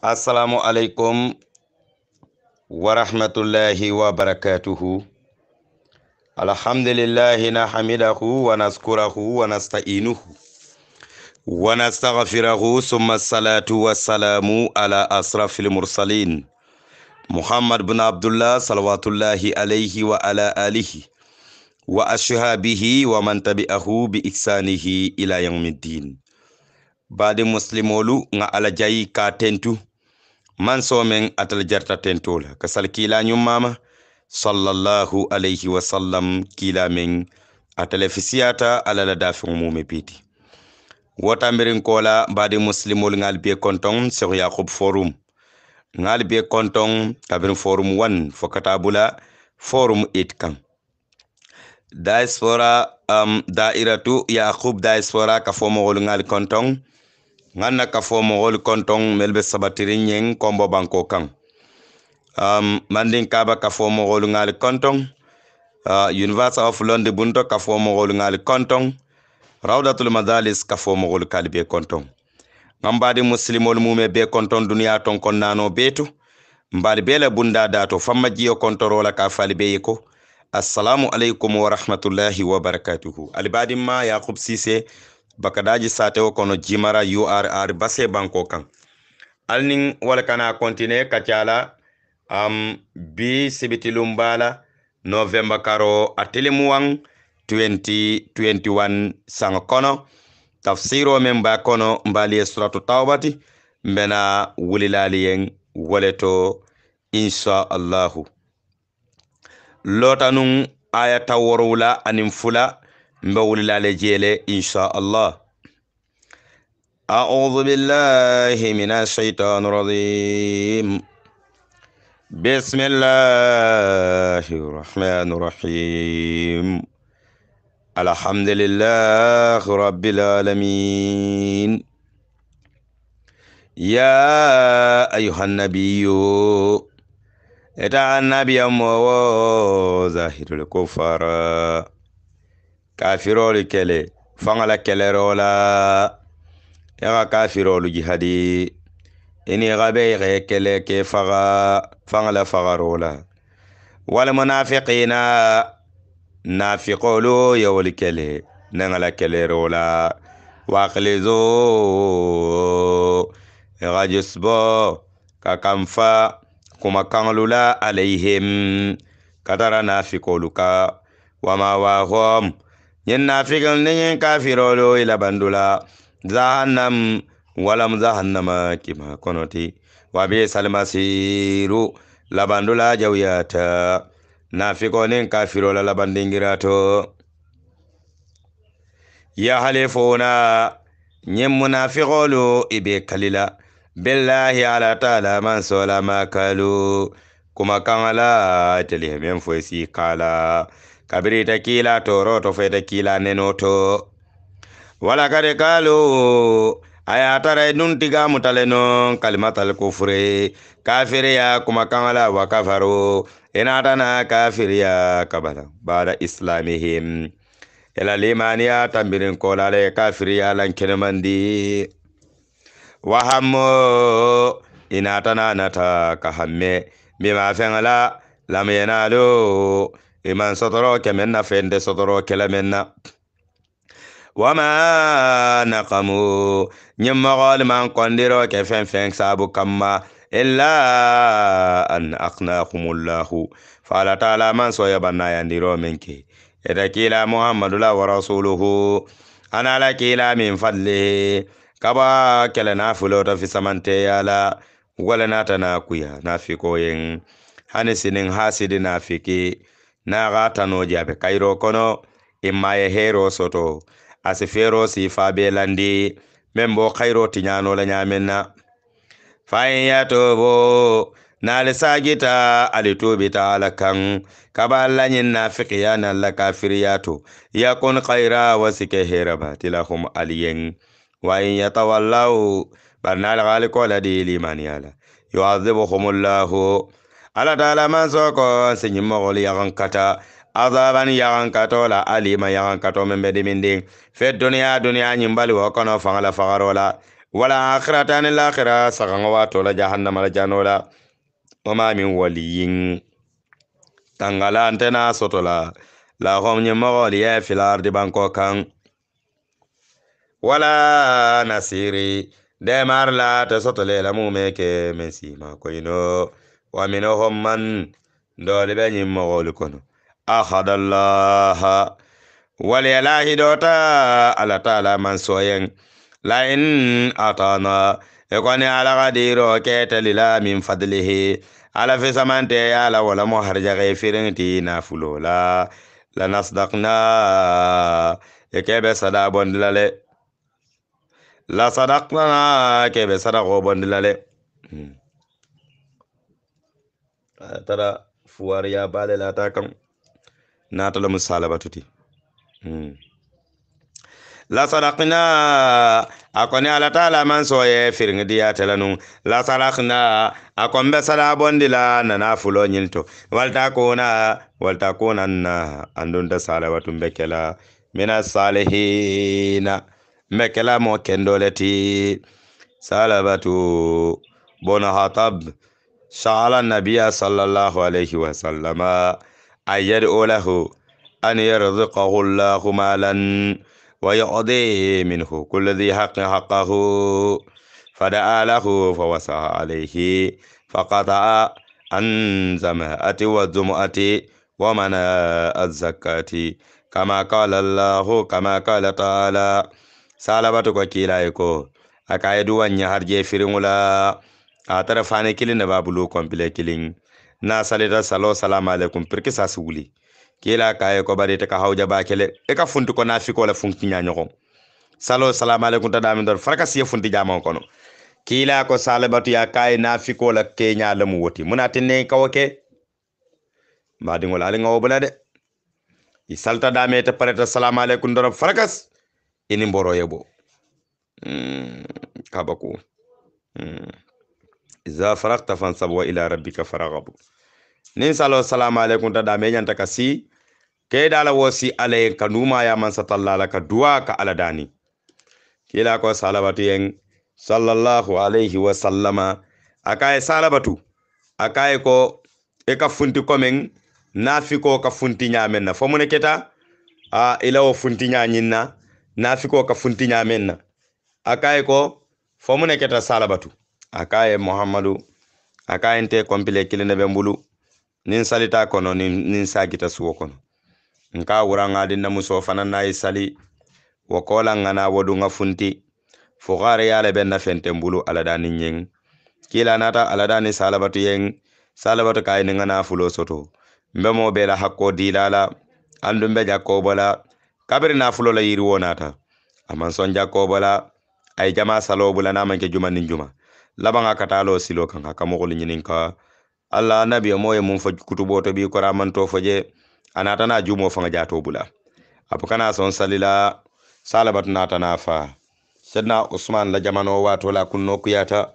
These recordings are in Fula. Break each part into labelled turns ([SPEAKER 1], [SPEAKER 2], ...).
[SPEAKER 1] Assalamu alaikum wa rahmatullahi wa barakatuhu. Alhamdulillahi nahmidahu wa nazkurahu wa nasta'inuhu wa nastaghfiruhu summa salatu wa salamu ala asrafil mursalin Muhammad bin Abdullah salawatullahi alayhi wa ala alihi wa ashabihi wa man tabi'ahu bi ihsanihi ila yawmiddin. Badi muslimolu nga ala jayi ka tentu man somen atal jarta tentola kasal kila nyumama sallallahu alayhi wa sallam kila men atal fisiyata ala la dafin mume piti wota mbirin kola badi muslimol ngal be konton Cheikh Yaqub forum ngal be konton kabrin forum 1 fokatabula forum 8 kan diaspora dairatu Yaqub diaspora ka fomo gol ngal konton nganna ka fo mogol konton melbe sabatirin yen kombo banko kan mandin kaba ka fo mogol ngal konton University of London bunto ka fo mogol ngal konton Rawdatul Madalis ka fo mogol kalbe konton ngambadi muslimol mume be konton duniya ton konnano beto mbadi bele bunda dato famma jiyo kontorola ka falbe yiko assalamu alaikum wa rahmatullahi wa barakatuhu alibadi ma Yaqub Cissé bakadaji satewo kono jimara URR base banko kan alning wala kana continue kacala bi sibitilumbala November karo atilimuang 2021 sang kono tafsiro memba kono mbali suratu tawbati mbena wulilaliyen waleto insha Allahu lotanun ayata worwula anin fula mbawul lale إن شاء الله. أعوذ بالله من الشيطان الرجيم بسم الله الرحمن الرحيم الحمد لله رب العالمين يا أيها النبي إتى النبي وظاهر الكفار kafirolu kele fangala kelerola yaga kafirolu jihadi ini gabe kele ke fangala fagarola wal munafiqina nafiqulu yawli kele nangala kelerola waqlizu yaga jisbo kakamfa kuma kanglula alaihim kadara nafiqulu ka wama wahum yen nafiqal ne kafirolo ila bandula jahannam walam jahannama kima konoti wa bi salmasiru la bandula jawiyata nafiqo ne kafirola la bandingirato ya halifuna yen munafiqolo ibe kalila billahi ala taala man salama kalu kuma kangala tele men foisi kala kabiri ta kila toro to fe ta kila nenoto wala kare kalu aya tara nun tiga mutaleno kalimatal kufri kafiriya kuma kangala wa kafaru inatana kafiriya kabala bada islamihim ila limaniya tambirin kolale kafiriya lan kenemandi wahammo inatana nata kahamme bima fengala lam yenalu iman sotoro kemenna fende sotoro kelemenna wama naqamu nyamagol man kondiro ke fen sabu kamma illa an aqnahumullahu fala taala man so yabanna yandiro menke edakila muhammadula wa rasuluhu ana la kila min fadli kaba kelena fulota fi samante yala wala natana kuya nafiko yen hanisinin hasidi nafiki na gata no jabe kairo kono imma ye hero soto asifero si fabe landi membo kairo tinyano la nyamenna fayin ya tobo na lisagita alitubita alakan kabala nyin nafiki ya na la kafiriyato yakun kaira wasike heraba tilahum aliyen wa in yatawallaw barnal galiko la di limaniyala yu'adhibuhumullahu ala taala man soko sinyi mogoli yagan kata azaban yagan kato la alima yagan kato membe dimindi fe dunia nyimbali wakono fangala fagarola wala akhiratan al-akhirah sagan wato la jahannama la janola wama min waliyin tangala antena sotola la hom nyamoli ya fil ardi banko kan wala nasiri de marla ta sotole la mumeke mesima koino wa minhum man dole be nyim mogol kono akhadallaha وليلاهي دوتا على تعالى من سوين لئن أعطانا يكون على غدير كيت للا من فضله على في سمانتي على ولا مهرج غيفرين تينا فلولا لنصدقنا يكيب صدا بندلالي لا صدقنا كيب صدا بندلالي ترى فواريا بالي لا تاكم ناتل مسالة باتوتي la sadaqna akoni ala taala man soye firngi diya telanu la sadaqna akon be sala bondila nana fulo nyilto walta kuna na andun da sala watum bekela mina salihina bekela mo kendoleti salabatu bona hatab sa'ala nabiyya sallallahu alaihi wa sallama ayyadu lahu an yarzuqahu Allahu malan ويقضي منه كل ذي حق حقه فدعا له فوسع عليه فقطع عن زماءة والزمؤة ومنع الزكاة كما قال الله كما قال تعالى سالبتك كيلايكو أكايدو وانيا هرجي فرمولا أترفاني كيلين نبابلو كومبلي كيلين ناسالي سالو سلام عليكم بركي ساسولي kila kaye ko bari te ka hawja bakele e ka funti ko nafi ko la funti nyaanyoko salo salam alaykum ta damin dor faraka siya funti jama kono kila ko salabatu ya kaye nafi ko la kenya la mu woti munati ne kawke madi ngol ali ngaw bula de i salta dame te pareta salam alaykum dor farakas ini mboro yebo kabaku iza faraqta fansab wa ila rabbika faraghabu nin salo salam alaykum ta dame nyanta kasi ke dala wosi alay kanuma ya man satallala ka duwa ka aladani kila ko salabatu yen sallallahu alayhi wa sallama akaye salabatu akaye ko e ka funti komen nafiko ka funti nyamen na fomune keta ila o funti nyanyinna nafiko ka funti nyamen na akaye ko fomune keta salabatu akaye muhammadu akaye nte kompile kilene be mbulu nin salita kono nin sagita suwo kono nka wuranga dinna muso fana nayi sali wakola ngana wadu nga funti fugare yale benna fente mbulu aladani nyeng kila nata aladani salabatu yeng salabatu kay ni ngana fulo soto mbemo bela hakko dilala andum be jakko bola kabri na fulo la yiri wonata aman son jakko bola ay jama salo bula na manke juma nin juma labanga katalo silo kan hakamogol nyininka Allah nabi moye mum fa kutuboto bi ko ramanto foje anata na jumo fanga jato bula apukana son salila salabat nata na fa sedna usman la jamano wato la kunno kuyata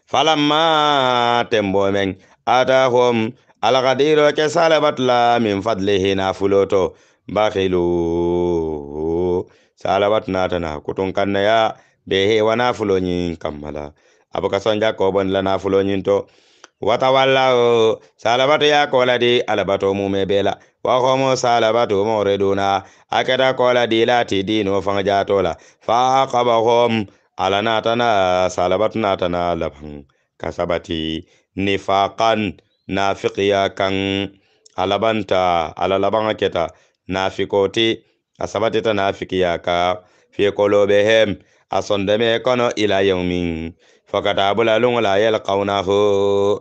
[SPEAKER 1] falamma tembo men atahum alqadiro ke salabat la min fadlihi na fuloto bakhilu salabat nata na kutun kanna ya behe wana fulo nyin kammala abuka sonja ko bon la na fulo nyin to watawalla salabatu ya koladi alabato mume bela wa khomo salabatu moreduna akada koladi lati dino fanga jatola fa qabahum ala natana salabatu natana labhan kasabati nifaqan nafiqiya kan alabanta ala labanga keta nafikoti asabati ta nafiqiya ka fi qulubihem asondame kono ila yawmin fakatabula lungola yalqawnahu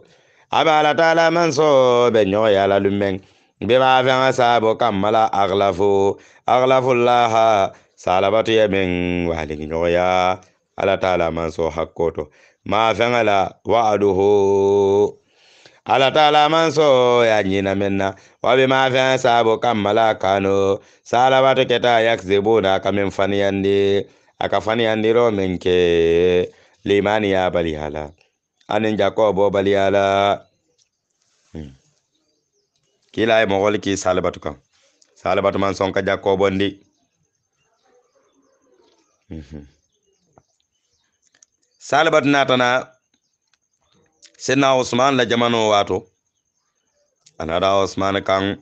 [SPEAKER 1] abala taala man so be nyoya la lumeng be ma fa sabo kamala aghlafu Allah salabatu yemen wali nyoya ala taala man so hakkoto ma fa ngala wa'aduhu ala taala man so ya nyina menna wa be ma fa sabo kamala kano salabatu keta yakzibuna kamen faniyandi akafaniyandi ro menke limani ya balihala anin jakobo balihala kila ay mogol ki salabatu kan salabatu man son ka jakobo ndi salbat natana senna Usman la jamano wato anada Usman kan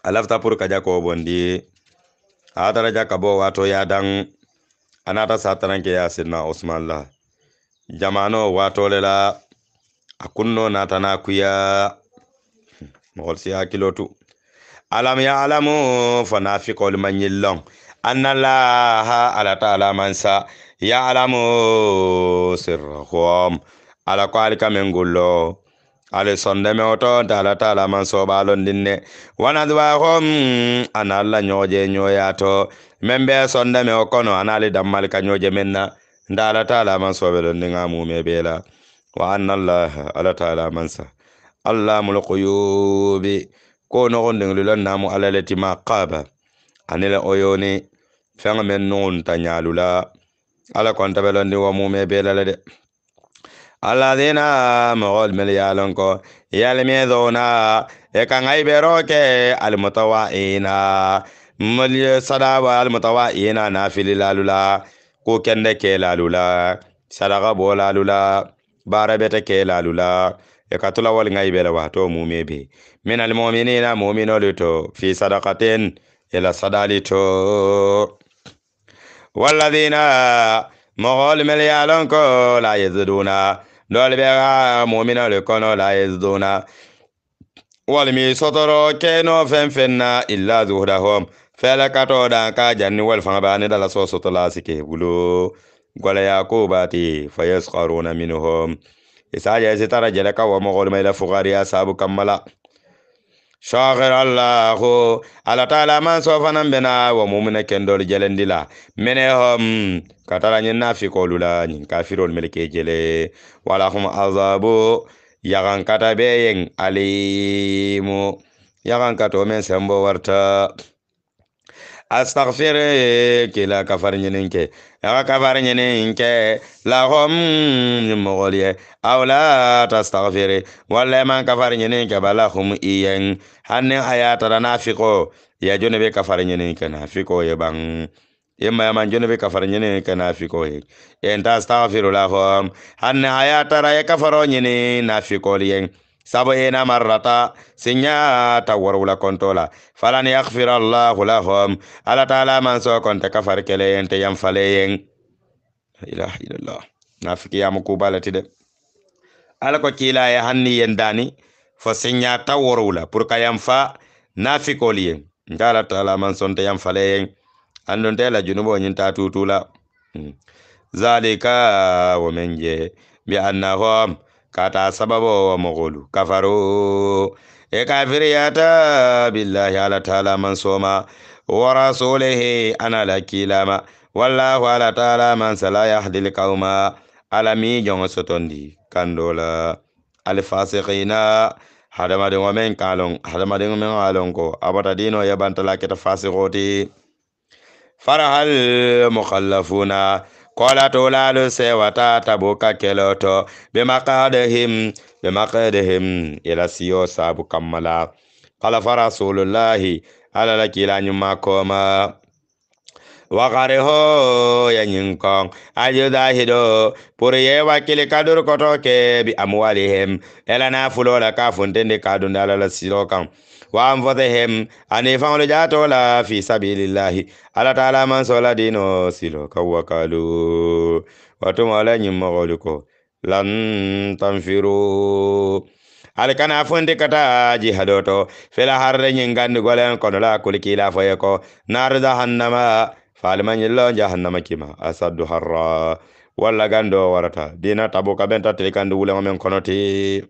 [SPEAKER 1] alafta pour kaja ko bondi hadara jaka bo wato ya dan anata sataranke ya senna Usman la jamano wato lela akunno natana kuya mogol si hakilotu alam ya alamu fanafiqol manyillon annallaha ala ta'ala mansa ya alamu sirrahum ala ko alika mengullo ale sonde me oto ala ta'ala manso balon dinne wanadwahum analla nyoje nyoyato membe sonde me okono anali dammal ka nyoje menna ndala ta'ala manso belon dinga mu me bela wa annallaha ala ta'ala mansa allamul quyubi ko no gonde ngulon namu alalati ma qaba anila oyoni fanga men non tanyalula ala konta belondi wa mume belale alladhina mawal mel yalon ko yalmedona e kan ay beroke al mutawaina mal sadawa al mutawaina nafililalula ko kende ke lalula sadaga bolalula barabete ke lalula e katula wal ngay bela wato mumebe min al mu'minina mu'minolu to fi sadaqatin ila sadalito walladhina moghol mel yalon ko la yaziduna dol be mu'minolu kono la yaziduna wal mi sotoro keno fenfenna illa zuhdahum fela kato dan ka janni wal fanga bani dala so sotola sike bulo gola yakubati fayasqaruna minhum isaja isitara jeleka wa moghol mel fuqariya sabu kamala shagir allahu ala taala man sofanan bena wa mumina kendol jelendila menehom katara nyin nafikolula nyin kafirol melke jele wala hum azabu yagan kata beyen alimu yagan kato men sembo warta astaghfir kila kafar nyininke ya kafar nyininke lahum mogoliye awla tastaghfir wala man kafar nyininke balahum iyen hanne ayata nafiko ya jonebe kafar nyininke nafiko ye bang yemma man jonebe kafar nyininke nafiko ye en tastaghfir lahum hanne ayata ya kafaro nyini nafiko yen sabo ena marrata sinya tawarula kontola falan yaghfir Allahu lahum ala taala man so konta kafar kele ente yam faleyen ilaha illallah nafiki yam ko balati de ala ko kila ya hanni yendani fo sinya tawarula pour kayam fa nafikoliyen ngala taala man son te yam faleyen andon tela junubo nyinta tutula zalika wa menje bi annahum kata sababu wa mogolu kafaru e kafiriyata billahi ala taala man soma wa rasulihi ana lakilama wallahu ala taala man sala yahdi alqauma ala mi jongo sotondi kandola al fasiqina hadamade ngomen kalon hadamade ngomen alon ko abata dino yabantala keta fasiqoti farahal mukhallafuna kola tolalu sewata tabuka keloto bimakadehim ila siyo sabu kammala qala farasulullahi ala lakila nyuma koma wakareho ya nyinkong ajudahido puriye wakili kadur kotoke bi amwalihim elana fulola kafuntende kadundala la silokan wa anfusihim anifan lujatola fi sabilillahi ala taala man sola dino silo kawakalu watumala nyimmogoliko lan tanfiru alkana fundi kata jihadoto fela harre nyingandi golen kono la kulikila foyeko nar jahannama falman yillo jahannama kima asaddu harra walla gando warata dina tabuka benta telikandi wule men konoti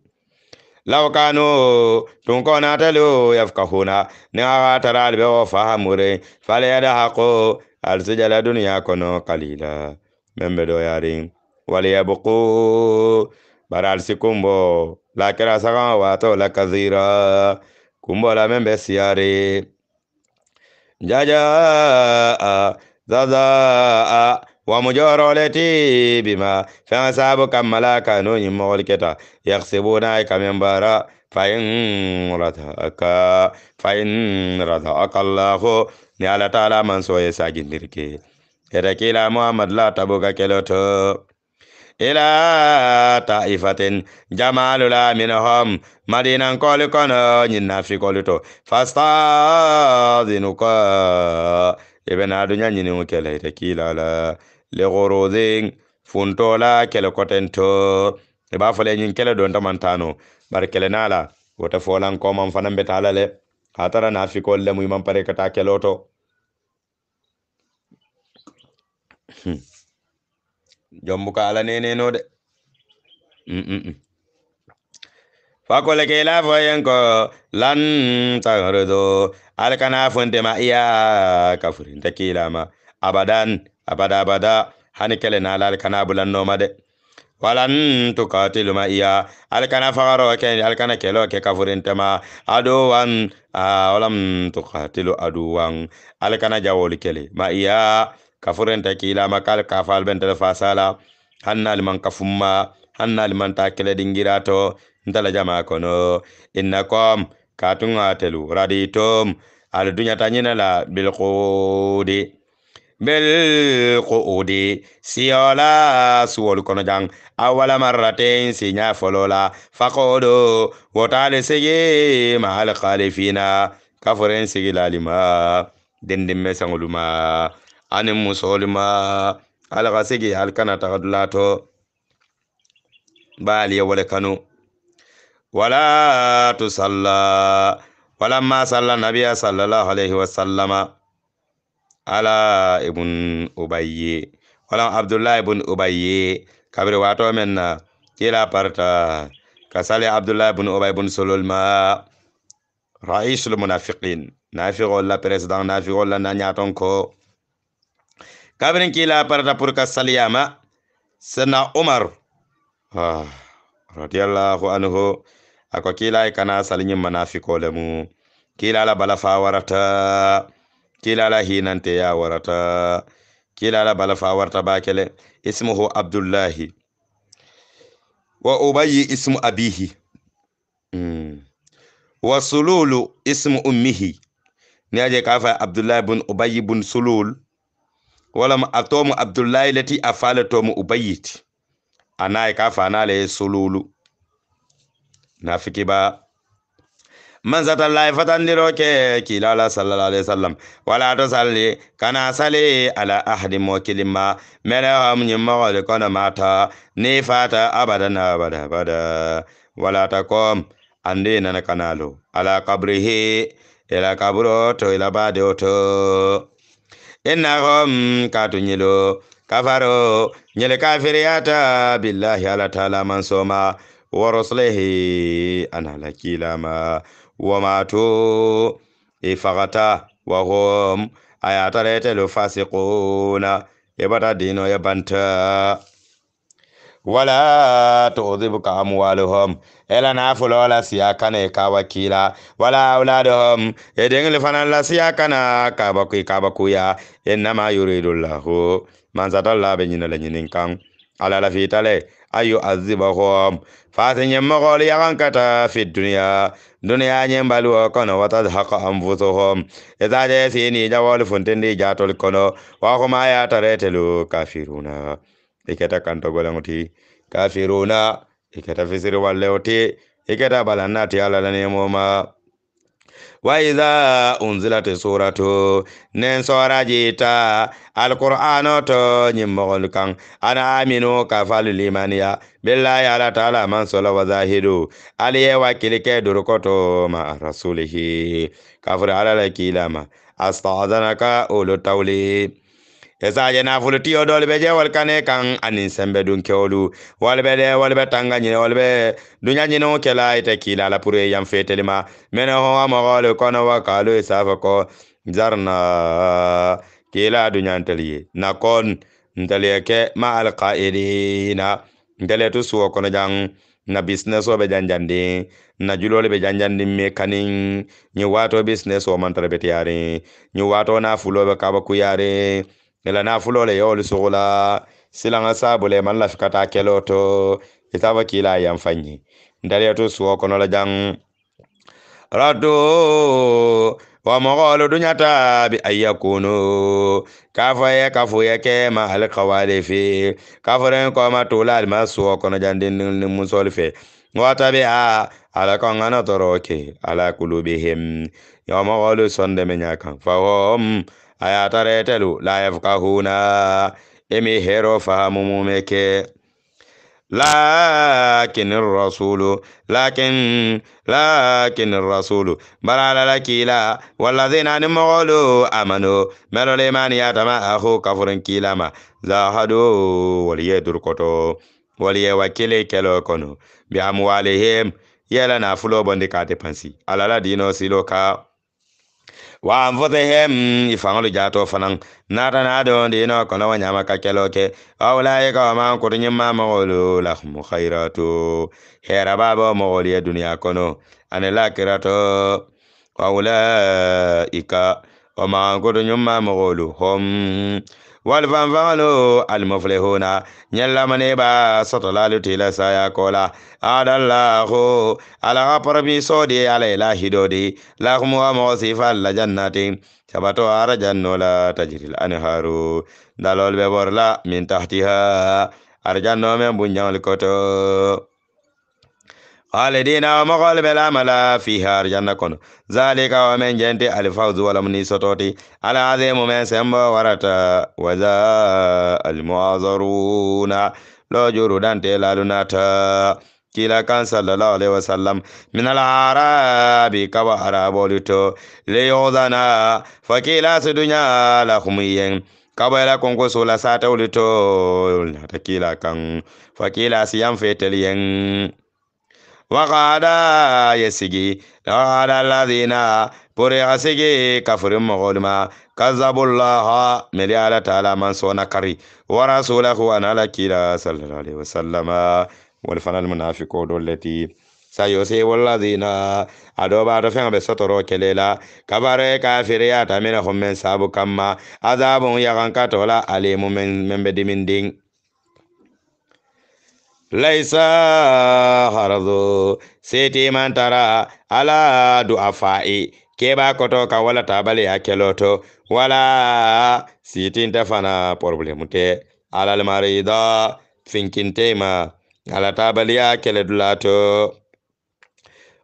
[SPEAKER 1] law kanu tun kona talu yafkahuna ni aga taral be o fahamure fale yada haqo al sujala dunya kono qalila membe do yarin wali yabqu baral sikumbo la kira saga wato la kazira kumbo la membe siare jaja zaza wa mujoroleti bima fa sabu kamala kanu nyimol keta yakhsibuna kamembara fa in radaka Allah ni ala taala man so yesa jindirke era kila Muhammad la tabuka keloto ila taifatin jamalula minhum madinan koli kono nyinna fi koli to fastadinuka ibn adunya nyini kele ite kila la le gorozing funtola kele kotento e ba fole nyin kele don tamantano bar kele nala wota folan ko man fanan betala le hatara na fi kol le mu man pare kata keloto jombuka ala nene no de fakole ke la foyen ko lan tagrudo alkana fonte ma iya kafurin takila ma abadan abada hani kele na alkana bulan no made walan tukatilu ma iya alkana fagaro ke alkana kelo ke kafurin tema aduwan walam tukatilu aduwan alkana jawol kele ma iya kafurin takila ma kal kafal bentel fasala hanna liman kafumma hanna liman takele dingirato ntala jama kono innakum katunga telu raditum al dunya tanyina la bil qudi siyala suwol kono jang awala marratain sinya folola faqodo wotale sege ma al khalifina kafuren sege lalima dendim mesanguluma anim musolima al gasege al kana tagadlato bali wala kanu wala tusalla walamma salla nabiya sallallahu alaihi wasallama ala ibn ubayy wala abdullah ibn ubayy kabri wato menna kila parta kasali abdullah ibn ubay ibn sulul ma raisul munafiqin nafiqo la president nafiqo la nyaton ko kabrin kila parta pour kasaliyama sana umar radiyallahu anhu ako kila kana salinyin manafiko lemu kila la balafa warata kila la hinante ya warata kila la balafa warata bakele ismuhu abdullahi wa ubayy ismu abihi wa sululu ismu ummihi niaje kafa abdullahi ibn ubayy ibn sulul wala atomu abdullahi lati afala tomu ubayyit anai kafa anale sululu nafiki ba man zata lai fatan liroke kilala sallallahu alaihi wasallam wala to salli kana sali ala ahdi mokilima mela nyimma wala kana mata ni fata abada wala takom ande nana kanalo ala qabrihi ila kabro to ila bade oto innahum katunyilo kafaro nyele kafiriyata billahi ala taala man soma wa rasulihi ana lakilama wa matu ifagata wa hum ayatarete lo fasiquna yabata dino yabanta wala tu'dhibuka amwaluhum ela nafulo la siyakana ka wakila wala auladuhum edengli fanan la siyakana ka bakuya innama yuridullahu man satalla be nyina la nyinin kan ala la fitale ayu azibahum fatin mogol yagankata fi dunya nyembalu kono watadhaqa anfusuhum idha jasini jawal funtendi jatol kono wa huma ya taretelu kafiruna iketa kanto golangoti kafiruna iketa fisiri wallewti iketa balannati ala la nemoma wa idha unzilat suratu nen sorajita alqur'ano to nyimogol kan ana aminu kafal limaniya billahi ala taala man sala wa zahidu aliye wakilike durukoto ma rasulihi kafir ala la kilama asta'adhanaka ulu tawli esaje na fuluti odol beje wal kane kan anin sembe dun kewlu wal be tanga nyine wal be dunya nyino kela ite kila la pure yam fetelima mena ho amagol kono wakalu isafa ko zarna kila dunya ntaliye na kon ntaliye ke ma al qaidina ntale to suwo kono jang na business o be janjandi na julole be janjandi me kanin nyi wato business o man tarbeti yare nyi wato na fulo be kaba ku yare ela na fulo le yol sugula silanga sabule man la fikata keloto itaba kila yamfanyi ndare to suwo kono la jang rado wa mogolu dunyata bi ayyakunu kafoye ke ma al khawalifi kaforen ko ma tulal maso kono jandin ni musol fe wata bi ala ko ngana toroke ala kulubihim ya mogolu sonde menyaka fa hum ayatare telu la yafqahuna emi hero fahamu mumeke لكن الرسول لكن الرسول بلا لكيلا والذين نمغلوا امنوا ملو لمن يتما اخو كفر كيلاما زاهدوا وليدركتو ولي وكيل كيلو كونو باموالهم يلا نافلو بوندي كاتي بانسي على لا دينو سيلوكا wa anfusihim ifangolu jato fanan nata na don dino kono wanyama ka keloke awlai ka man kurinyin ma magolu lahum khairatu hera babo magoli ya dunia kono anela kirato awlaika wa man kurinyin ma magolu hum والفانفالو المفلحون نيلا منيبا سطلالو تيلا سايا كولا عاد الله على غبر سودي على إله دودي لهم وموصف الجنات سبتو أرجن لا تجري الأنهار دلول ببرلا من تحتها أرجن من بنيان الكتو خالدين ومغالب العمل فيها أرجان كون ذلك ومن جنت الفوز ولمني سطوتي على عظيم من سمى ورطا وذا المعذرون لو جرودان تلالوناتا كلا كان صلى الله عليه وسلم من العرب كوا عربولتو ليوزنا فكلا سدنيا لخميين كبيرا كونكو سولا ساتولتو نتكيلا كان فكلا سيام فتلين وقعد يسجي وقعد الذين بريغ سجي كفر مغولما كذبوا الله مليالة تعالى من سونا كري ورسوله أنا لكيلا صلى الله عليه وسلم والفنا المنافقون التي سيوسي والذين أدوبا رفعوا بسطروا كليلا كبار كافريات منهم من سابو كما عذاب يغنكتولا عليم من بدمين دين ليس هرذو سيتي من ترى على دعفائي كيبا كوتو كولا تابالي أكيلوتو ولا سيتين تفانا بروبليموتي على المريضة فينكين تيما على تابالي أكيلدولاتو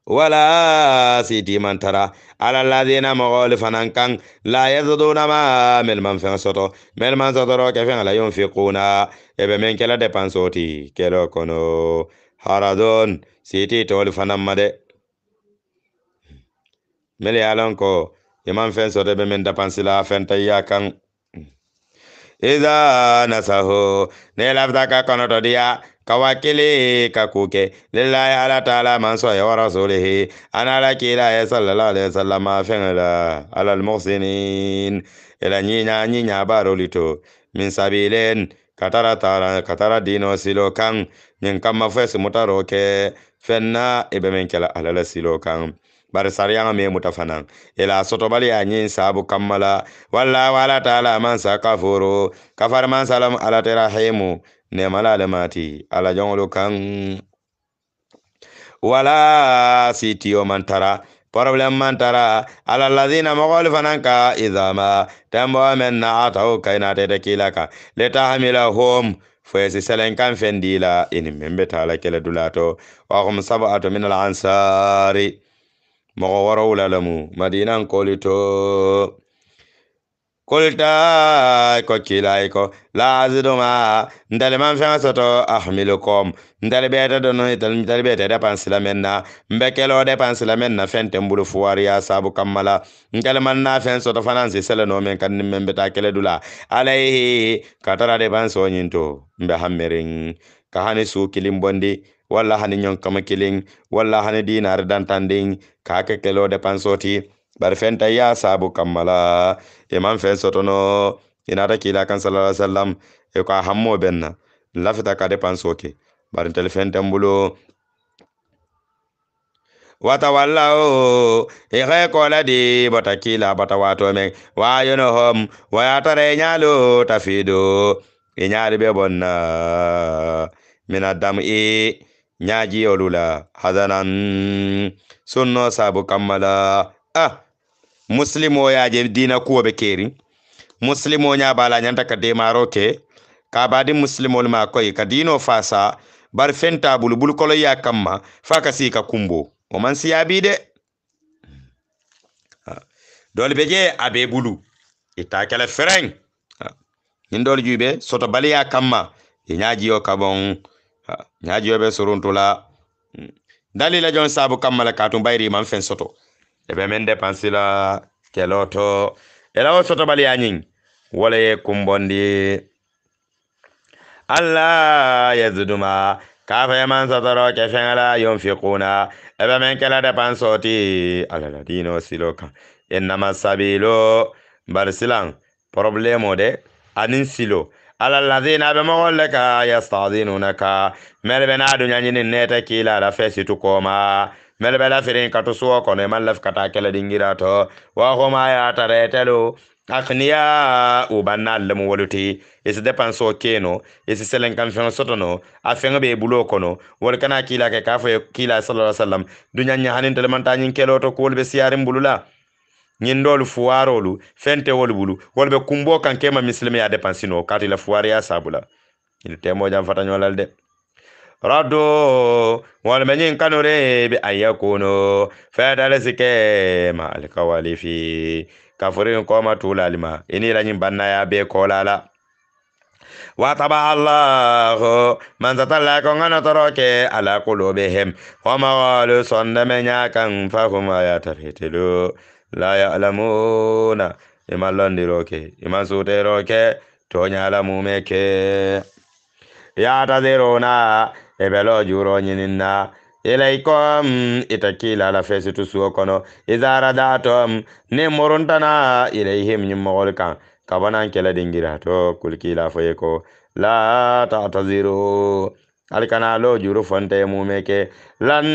[SPEAKER 1] ولا سيتي من ترى على الذين مغالفا كان لا يزدون ما ملمن فين سوتو ملمن سوتو كيف لا ينفقون ebe men kela depensoti kelo kono haradon siti tol fanamma de mele yalon ko imam fen so de men depensila fen tayya kan iza nasahu ne lafta ka kono to dia kawakili kakuke lillahi ala ta'ala man so ya rasulihi ana la kila ya sallallahu alaihi wasallam fen la ala al muhsinin ila nyinya barolito min sabilen katara dino silo kan nyin kama fes mutaro ke fenna ibe men kala alala silo kan bar sariyanga me mutafanan ila soto bali anyin sabu kammala wala taala man sakafuru kafar man salam ala terahimu ne mala alamati ala jongolo kan wala sitiyo mantara problem mantara ala ladina mogolfananka idama tambo men na ataw kaina te kilaka leta hamila home fesi selen kan fendila in membe tala kele dulato wa hum sab'atu min al ansari mogo waro lamu madinan kolito قلتا كوكيلايكو لا أزدما ندل من فين سوتو أحملكم ندل بيتا دونو ندل بيتا دبان سلامنا مبكلو دبان سلامنا فين تنبولو فواريا سابو كمالا ندل من نا فين سوتو فنانسي سلنو من كان من بيتا كلا دولا عليه كترا دبان سونينتو مبهمرين كهاني سو كيلين بوندي ولا هاني نيون كما كيلين ولا هاني دينار دانتاندين كاكا كيلو دبان سوتي bar fenta ya sabu kammala imam fen sotono inata kila kan sallallahu alaihi wasallam e ko hammo benna lafita ka depansoke bar tel fenta mbulo wata wallahu e khay ko ladi batakila batawato men wa yonohom wa yatare nyalo tafido e nyaari be bonna min adam e nyaaji olula hadanan sunno sabu kammala muslimo ya je dina kuwo be keri muslimo nya bala nyanta ka de maroke ka badi muslimo ma koy ka dino fasa bar fenta bulbul kolo ya kamma faka si ka kumbo o man siya bi de dole beje abe bulu ita kala fereng indol jube soto baliya kamma e nyaaji yo kabon nyaaji yo be suruntula dalila jon sabu kammala katum bayri man fen soto e be men dépense la keloto e lawo soto baliya nyin wala ye kumbondi Allah yazuduma kafa yaman sotoro ke fengala yunfiquna e be men kala dépense oti ala dino siloka innama sabilo barsilan problemo de anin silo ala ladina be mogolle ka yastadinunaka melbe na dunya nyini neta kila la fesitu koma melbe la firin katu suwo kono man laf kata kala dingira to wa homa ya taretelo akniya ubanna lemu woluti isi depanso keno isi selen kan fen sotono afenga be bulo kono wol kana kila ke kafo kila sallallahu alaihi wasallam dunya nya hanin telemanta nyin keloto ko wolbe siyarim bulula nyindol fuwarolu fente wol bulu wolbe kumbo kan kema muslimi ya depensino kati la fuwari ya sabula il temo jam fata nyolal de rado wal menyin kanore bi ayakuno fadal sike ma al kawalifi kafurin koma tulalima ini la nyin banna ya be kolala wa taba Allah man zatalla ko ngana toroke ala qulubihim wa ma sonda menya kan fa huma ya tafitilu la ya'lamuna iman londiroke iman suteroke to nyalamu meke ya taziruna ebelo juro nyininna ilaykum itakila la fesitu suokono izara datum ni muruntana ilayhim nyimogol kan kabanan kela dingira to kulkila foyeko la ta'taziru alkana lo juru fonte mumeke lan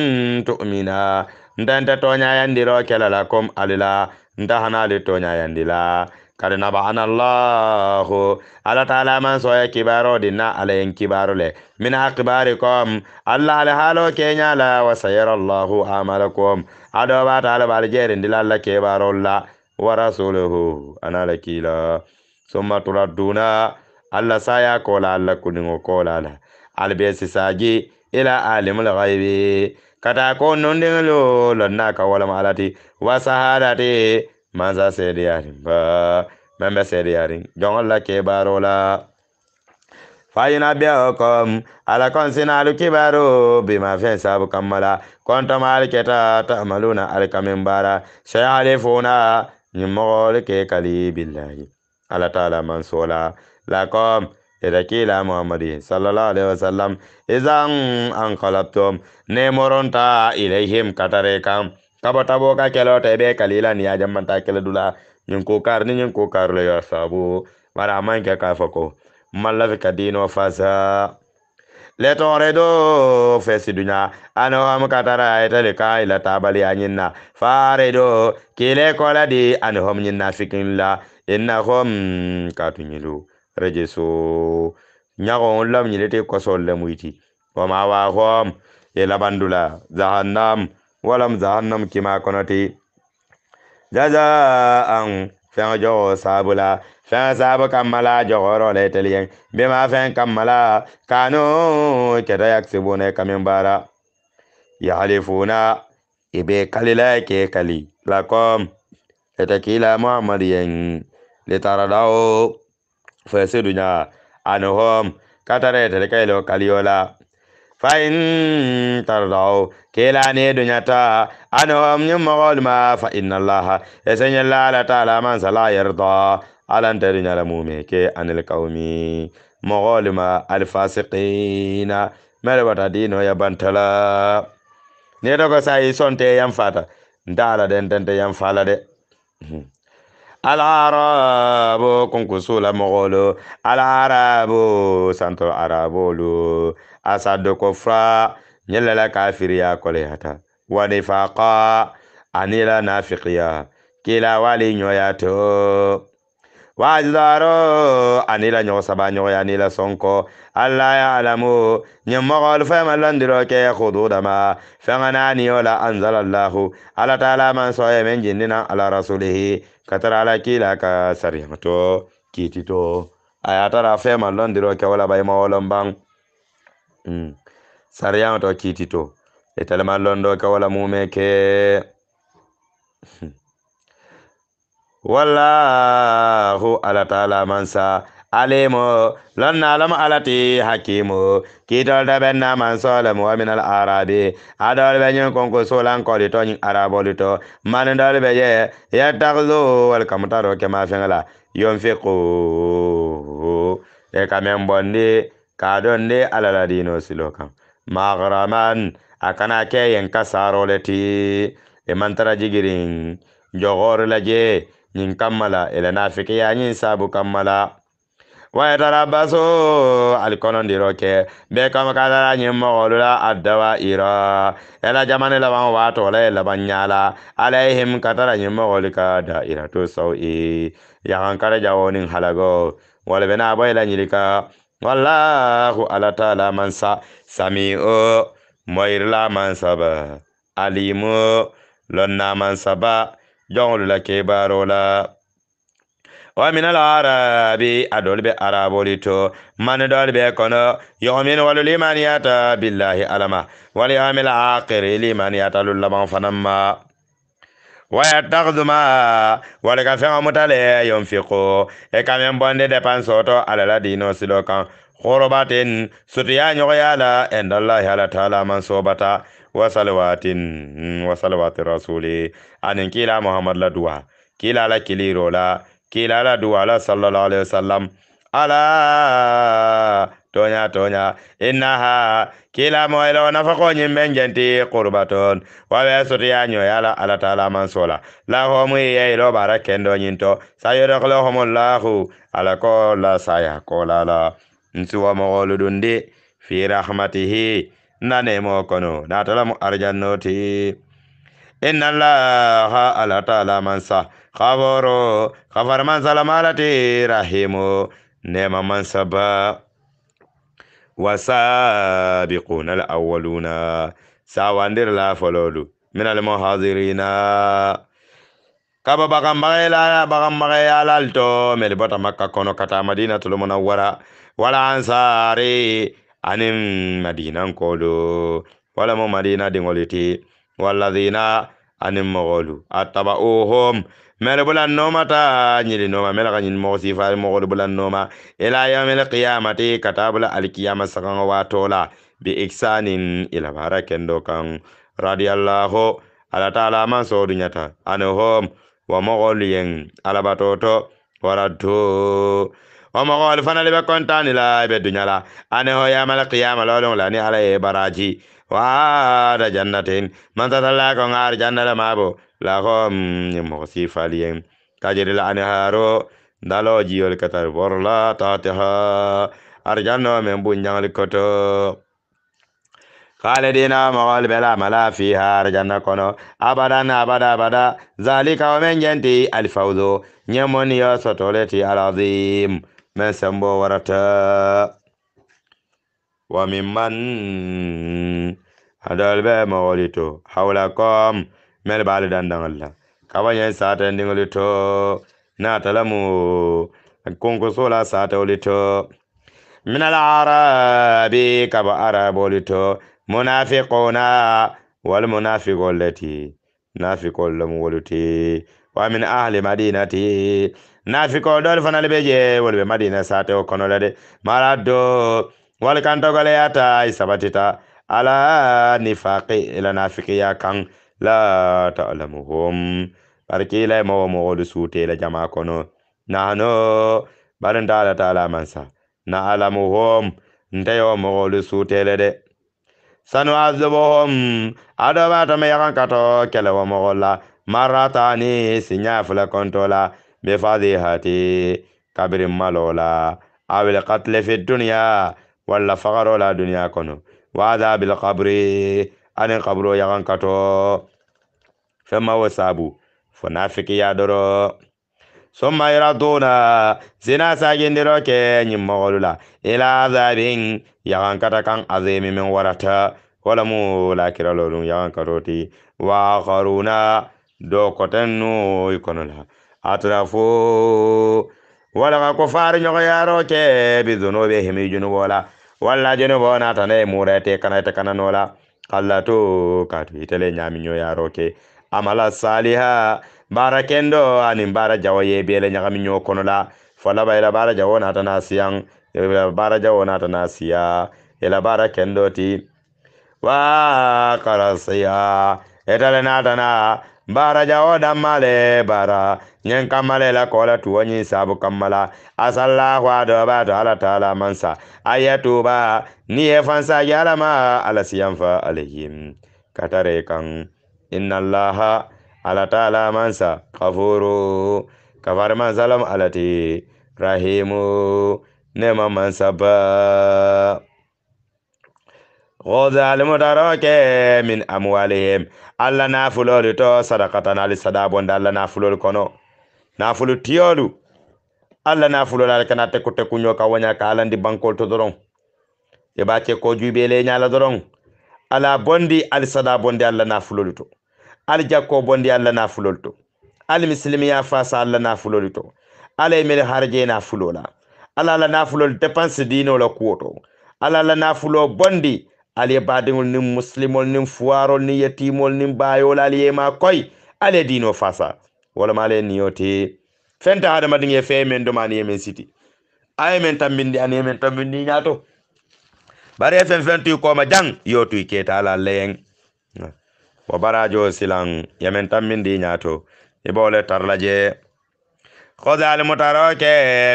[SPEAKER 1] tu'mina ndante tonya yandiro kela lakum alila ndahana li tonya yandila kadina ba anallahu ala taala man soya kibaro dinna alayen kibaro le min akbarikum alla ala halo kenya la wa sayara allahu amalakum ado ba taala bal jerin dilalla kibaro la wa rasuluhu ana lakila summa turadduna alla saya kola alla kuningo kola la albesi saji ila alimul ghaibi kata ko nondingelo lonna ka wala malati wa sahadati manza sedi yarin ba membe sedi yarin jongon la ke barola fayina biakom ala konsina alu kibaro bima fen sabu kamala konta mal keta ta'maluna al kamimbara shayalifuna nyimol ke kali billahi ala taala man sola lakom idakila muhammadi sallallahu alaihi wasallam izan anqalabtum ne moronta ilayhim katare kam kabotabo ka kelote be kalila ni ajamanta keledula nyin ko kar ni nyin ko kar le ya sabu mara manke ka fako malla fi kadino fasa le tore do fesi dunya ano am katara etale ka ila tabali anyinna fare do kile kola di ano hom nyinna fikin la innahum katunyilu rejeso nyago lam nyilete kosol le muiti wa ma wa hom e labandula jahannam walam jahannam kima konati jaza an fen jogo sabula fen sabu kamala jogoro le telien bima fen kamala kanu keda yaksibune kamin bara yahlifuna ibe kalila ke kali lakom etakila muhammadiyen litaradao fesidunya anuhum katare telekailo kaliola فإن ترضوا كلا ندنيتا أنهم يمغول ما فإن الله يسن الله تعالى من سلا يرضى على أن ترين الموميك عن القوم مغول ما الفاسقين ملبتا دينو يبنتلا ندوك ساي سونتي ينفاتا ندالا دنتنتي ينفالا دي العرب كنكسولا مغولو العرب سانتو عربولو asado kofra nyela kafiriya kolehata wanifaqa anila nafiqiya kila wali nyoyato wajdaro anila nyogo saba nyogo ya anila sonko alla ya alamu nyamma fa malandiro ke khududama fangana ni wala anzalallahu ala taala man so e men jindina ala rasulihi katara ala kila ka sariyato kitito ayatara fe malandiro ke wala bay mawolom bang sariyato kitito e talman londo ke wala mumeke wallahu ala taala mansa alimo lonna lam alati hakimu kitol da benna man solam wa min al arabi adol be nyon konko solan ko to nyin araboli to man dal be ye yatakhlu wal kamtaro ke ma fengala yonfiqu e kamen bonde ka donde ala ladino silokan maghraman akana ke yen kasaro leti e mantara jigirin jogor laje nyin kammala ila nafiki ya nyin sabu kammala wa yatarabaso alkonon diroke be kama kadara nyin mogolula addawa ira ela jamane laban wato la laban nyala alaihim katara nyin mogolika daira to sawi ya hankara jawonin halago wala bena boy la nyilika wallahu ala taala mansa sami'u moirla mansaba alimu lonna mansaba jonglu la kebarola wa min al-arabi adol be arabolito man dol be kono yu'minu wal limaniyata billahi alama wal yawmil akhir limaniyata lullaban fanamma wa yattakhidhu ma wal kafama mutale yunfiqu e kamen bonde depansoto alala dino silokan khorobatin sutiya nyoyala endallahi ala taala man sobata wa salawati rasuli anin kila muhammad la duwa kila la kiliro la kila la duwa la sallallahu alaihi wasallam ala tonya innaha kila moylo nafaqo nyimben jenti qurbaton wa sutiya nyoyala ala taala man sola la homu yelo barakendo nyinto sayyiduhumullahu ala ko la saya ko la nsuwa mogoludundi fi rahmatihi nane mo kono natalamu arjannoti inna allaha ala taala mansa khaboro khafar man salamalati rahimu nema mansaba wasabiquna alawwaluna sawandir la fololu min almuhadirina kaba bagam bagaya lalto mel bota makka kono kata madina tul munawwara wala ansari anim madinan kolo wala mo madina dingoliti walladhina anim mogolu attaba'uhum mel bulan noma ta nyili noma mel ganyin mo sifar mogolu bulan noma ila yawmil qiyamati katabula alqiyama sakan watola bi ihsanin ila barakendo kan radiyallahu ala taala man so dunyata anhum wa mogolu yen alabatoto waraddu o mogol fana le be kontani la be dunyala ane ho ya mal qiyam lolon la ni ala e baraji wa da jannatin man tatalla ko ngar jannala mabo la ko ni mo sifalien kajiri la ane haro dalo jiol katar borla tataha arjanno men bunyangal koto khalidina mogol bela mala fiha arjanna kono abada zalika wa men janti alfawzu nyamoni yo sotoleti alazim men sembo warata wa mimman hadal be mogolito hawlakum mel bal dandangalla kawanyen sata ndingolito na talamu konko sola sata olito min al arabi kaba arabolito munafiquna wal munafiqul lati nafiqul lam woluti wa min ahli madinati nafiko dol fanal beje wolbe madina sate o kono lade marado wal kanto gale yata isabatita ala nifaqi ila nafiqiya kan la ta'lamuhum barkila mo wolu sute la jama kono nahno baranda ala ta'ala mansa na alamuhum ntayo mo wolu sute lade sanu azubuhum adaba ta me yakan kato kele wo mo golla maratani sinya fula kontola بفضيحتي كبر مالولا أو القتل في الدنيا ولا فقر ولا دنيا كنو وعذاب القبر أن القبر يغن كتو فما وسابو فنافق يا درو summa yuraduna zina sagindiro ke nyimmogolula ila azabin yagan kata kan azimi min warata wala mu lakira lolun yagan karoti wa akharuna do kotennu ikonola atrafu wala ka ko far nyogo yaro ke bi zunubi himi junubola walla junubo na tane murete kanata kananola kallatu katu itele nyami nyo yaro ke amala saliha bara kendo anin bara jawo ye bele nyagami nyo kono la fola bayla bara jawo na tana siyang bara jawo na tana siya ila bara kendo ti wa karasiya etale na tana bara jawo damale bara nyen kamale la kola tuwanyi sabu kamala asalla wa do ba to ala taala mansa ayatu ba ni e fansa yalama ala siyanfa alayhim katare kan inna allaha ala taala mansa kafuru kafar man salam alati rahimu nema mansa ba غوذا المدارك من أموالهم الله نافلو لتو صدقة نالي صدابون الله نافلو لكونو نافلو تيولو الله نافلو لكنا تكو تكو نيوكا ونياكا alandi bankol to doron e baake ko jubele nyaala doron ala bondi al sada bondi Allah nafulol lito al jakko bondi Allah nafulol to al muslimiya fasa Allah nafulol to ala mel harje nafulola ala la nafulol dépense dino la kuoto ala la nafulo bondi ali badingol nim muslimol nim fuarol ni yatimol nim bayol ali ma koy ale dino fasa wala male niyoti fenta hada madin ye fe men do man yemen city ay men tambindi an yemen tambindi nyato bare fen fentu ko ma jang yotu keta la leng wa barajo silang yemen tambindi nyato ibole tarlaje خذ المتروك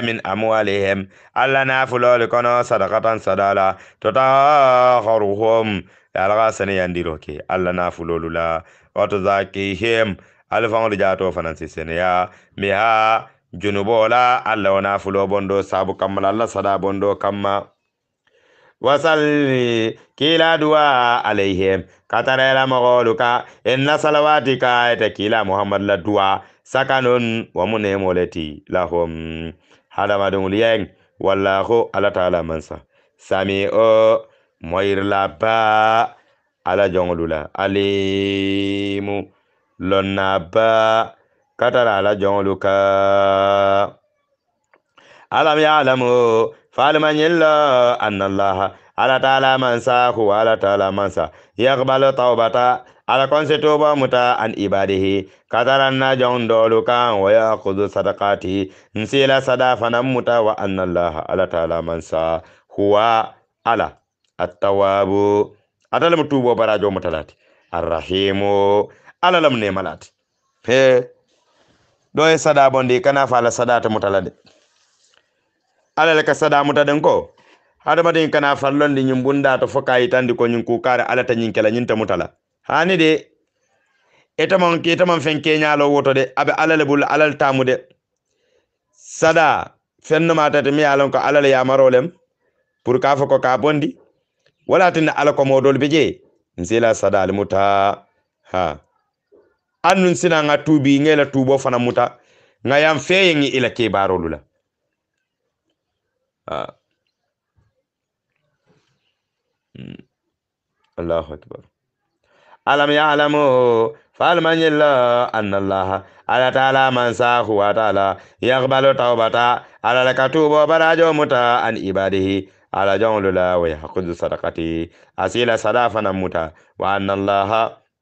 [SPEAKER 1] من أموالهم ألا نافلوا لكنا صدقة صدالا تتاخرهم يالغا سني ينديروك ألا نافلوا للا وتزاكيهم ألفان لجاتو فنانسي سنيا مها جنوبولا ألا ونافلوا بندو سابو كمال ألا صدا بندو كما وصل كلا دعاء عليهم كتر مغولك إن صلواتك يتكيلا محمد لدعاء sakanun wa mune moleti lahum hada madun liyeng wallahu ala taala mansa sami o moyir la ba ala jongolula alimu lonna ba katara ala jongoluka alam ya'lamu falman yalla anna allah ala taala mansa huwa ala taala mansa yaqbalu tawbata ala konse toba muta an ibadihi kadaran na jon dolu kan wa yakhudhu sadaqati nsila sadafana muta wa anna allaha ala taala mansa huwa ala at-tawwabu adala mutubo barajo mutalati arrahimu ala lam ne malati he do e sada bondi kana fala sadata mutalade ala le ka sada mutaden ko hada madin kana fallondi nyimbunda to foka yitandi ko nyin ku kare ala ta nyinkela nyinta mutala hani de etaman fen kenyalo woto de abe alale bul alal tamude sada fenno mata te mi alon ko alale ya marolem pour ka fako ka bondi wala tin ala ko modol beje nsila sada al muta ha annun sina nga tubi ngela tubo fana muta ngayam feyengi ila ke barolula ha Allahu akbar alam ya'lamu falman yalla anna allah ala taala man sahu wa taala yaqbalu tawbata ala lakatubu barajo muta an ibadihi ala jawlula wa yaqud sadaqati asila sadafana muta wa anna allah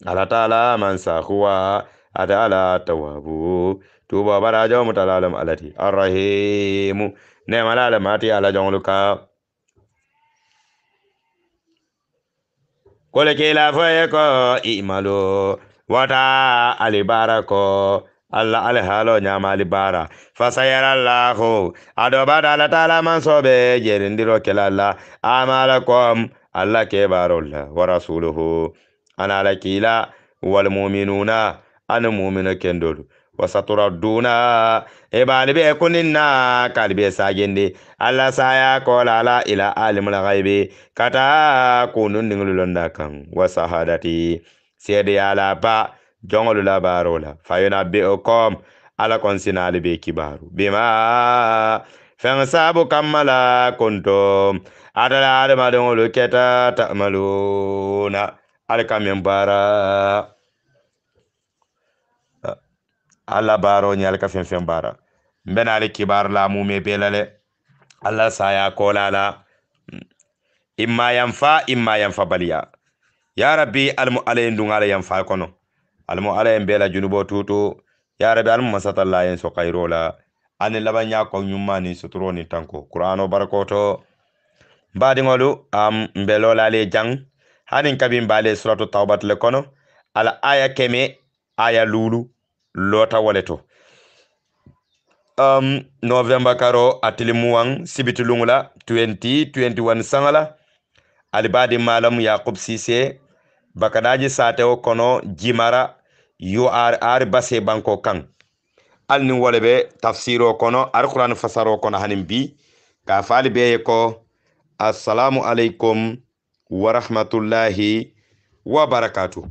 [SPEAKER 1] ala taala man sahu wa ala tawabu tuba barajo muta alam alati arrahim ne malala mati ala jawluka kole ke la faye ko imalo wata alibara ko alla alhalo nyama alibara fasayara allahu adobada la taala man sobe jerindiro kelalla amalakum alla ke barolla wa rasuluhu ana lakila wal mu'minuna an mu'mina kendolu wasaturaduna ibalibe kuninna kalbe sagende alla saya kola la ila alimul ghaibi kata kunun dingulonda kan wasahadati sede ala ba jongolu la barola fayona be okom ala kon sinali be kibaru bima fen sabu kammala kuntum adala adama don lo keta ta'maluna alkamen bara alla baro nyal ka fen bara mbena ale kibar la mu me belale alla saya kolala imma yanfa baliya ya rabbi almu alayen dungala yanfa kono almu alayen bela junubo tutu ya rabbi almu masatalla yen so kayrola ani labanya ko nyumma ni suturo ni tanko qur'ano barakoto mbadi ngolu mbelola le jang hanin kabin bale suratu taubat le kono ala aya keme aya lulu lota waleto november karo atilimuang sibitulungula 2021 sangala alibadi malam yaqub sise bakadaji sateo kono jimara URR base banko kan alni wolebe tafsiro kono alquran fasaro kono hanin bi ka fali be ko assalamu alaikum wa rahmatullahi wa barakatuh